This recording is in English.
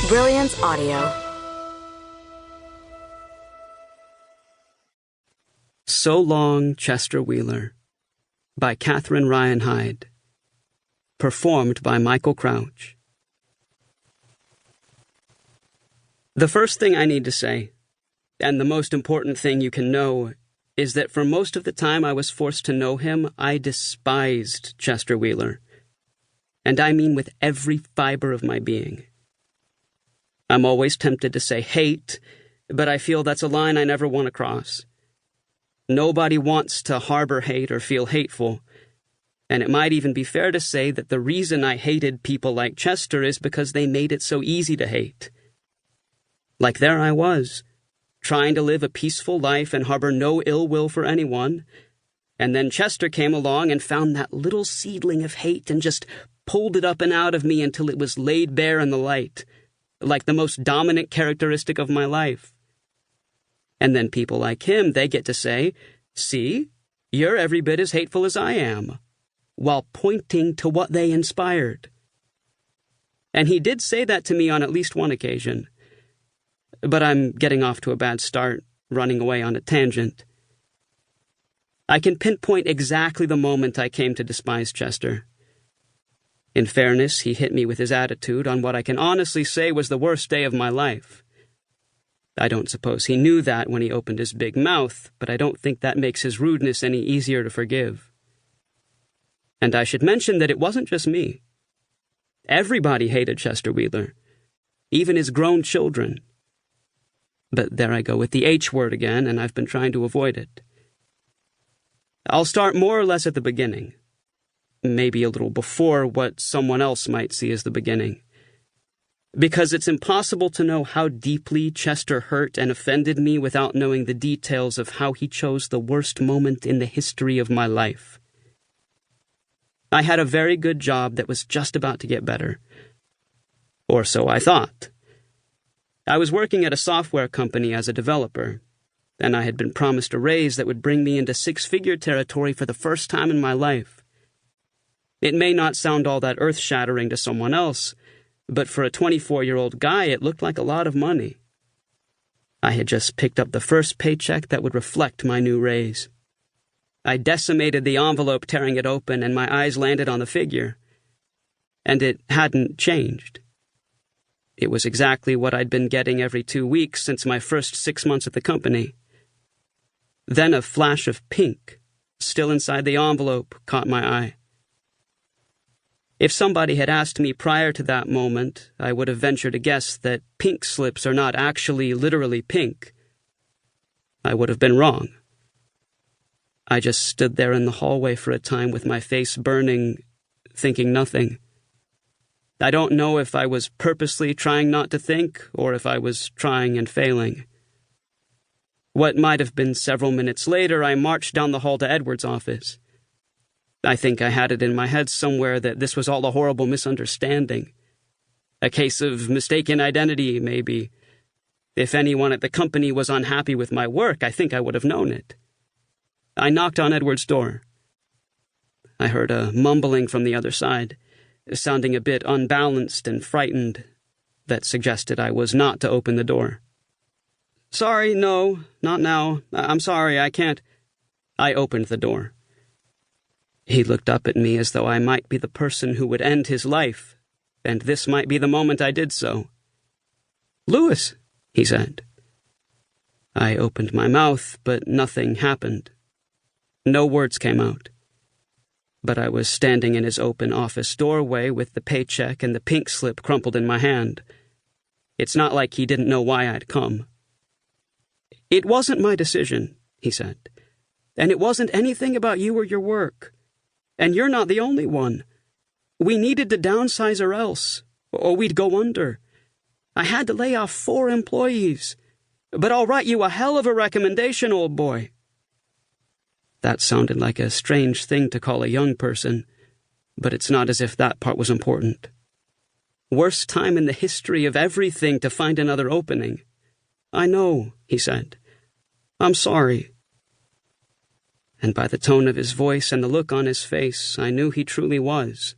Brilliance Audio. So Long, Chester Wheeler, by Catherine Ryan Hyde. Performed by Michael Crouch. The first thing I need to say, and the most important thing you can know, is that for most of the time I was forced to know him, I despised Chester Wheeler. And I mean with every fiber of my being. I'm always tempted to say hate, but I feel that's a line I never want to cross. Nobody wants to harbor hate or feel hateful, and it might even be fair to say that the reason I hated people like Chester is because they made it so easy to hate. Like there I was, trying to live a peaceful life and harbor no ill will for anyone, and then Chester came along and found that little seedling of hate and just pulled it up and out of me until it was laid bare in the light, like the most dominant characteristic of my life. And then people like him, they get to say, "See, you're every bit as hateful as I am," while pointing to what they inspired. And he did say that to me on at least one occasion. But I'm getting off to a bad start, running away on a tangent. I can pinpoint exactly the moment I came to despise Chester. In fairness, he hit me with his attitude on what I can honestly say was the worst day of my life. I don't suppose he knew that when he opened his big mouth, but I don't think that makes his rudeness any easier to forgive. And I should mention that it wasn't just me. Everybody hated Chester Wheeler, even his grown children. But there I go with the H word again, and I've been trying to avoid it. I'll start more or less at the beginning. Maybe a little before what someone else might see as the beginning. Because it's impossible to know how deeply Chester hurt and offended me without knowing the details of how he chose the worst moment in the history of my life. I had a very good job that was just about to get better. Or so I thought. I was working at a software company as a developer, and I had been promised a raise that would bring me into six-figure territory for the first time in my life. It may not sound all that earth-shattering to someone else, but for a 24-year-old guy, it looked like a lot of money. I had just picked up the first paycheck that would reflect my new raise. I decimated the envelope, tearing it open, and my eyes landed on the figure. And it hadn't changed. It was exactly what I'd been getting every 2 weeks since my first 6 months at the company. Then a flash of pink, still inside the envelope, caught my eye. If somebody had asked me prior to that moment, I would have ventured to guess that pink slips are not actually literally pink. I would have been wrong. I just stood there in the hallway for a time with my face burning, thinking nothing. I don't know if I was purposely trying not to think, or if I was trying and failing. What might have been several minutes later, I marched down the hall to Edward's office. I think I had it in my head somewhere that this was all a horrible misunderstanding. A case of mistaken identity, maybe. If anyone at the company was unhappy with my work, I think I would have known it. I knocked on Edward's door. I heard a mumbling from the other side, sounding a bit unbalanced and frightened, that suggested I was not to open the door. "Sorry, no, not now. I'm sorry, I can't." I opened the door. He looked up at me as though I might be the person who would end his life, and this might be the moment I did so. "Louis," he said. I opened my mouth, but nothing happened. No words came out. But I was standing in his open office doorway with the paycheck and the pink slip crumpled in my hand. It's not like he didn't know why I'd come. "It wasn't my decision," he said. "And it wasn't anything about you or your work. And you're not the only one. We needed to downsize or else, or we'd go under. I had to lay off 4 employees. But I'll write you a hell of a recommendation, old boy." That sounded like a strange thing to call a young person, but it's not as if that part was important. Worst time in the history of everything to find another opening. "I know," he said. "I'm sorry." And by the tone of his voice and the look on his face, I knew he truly was.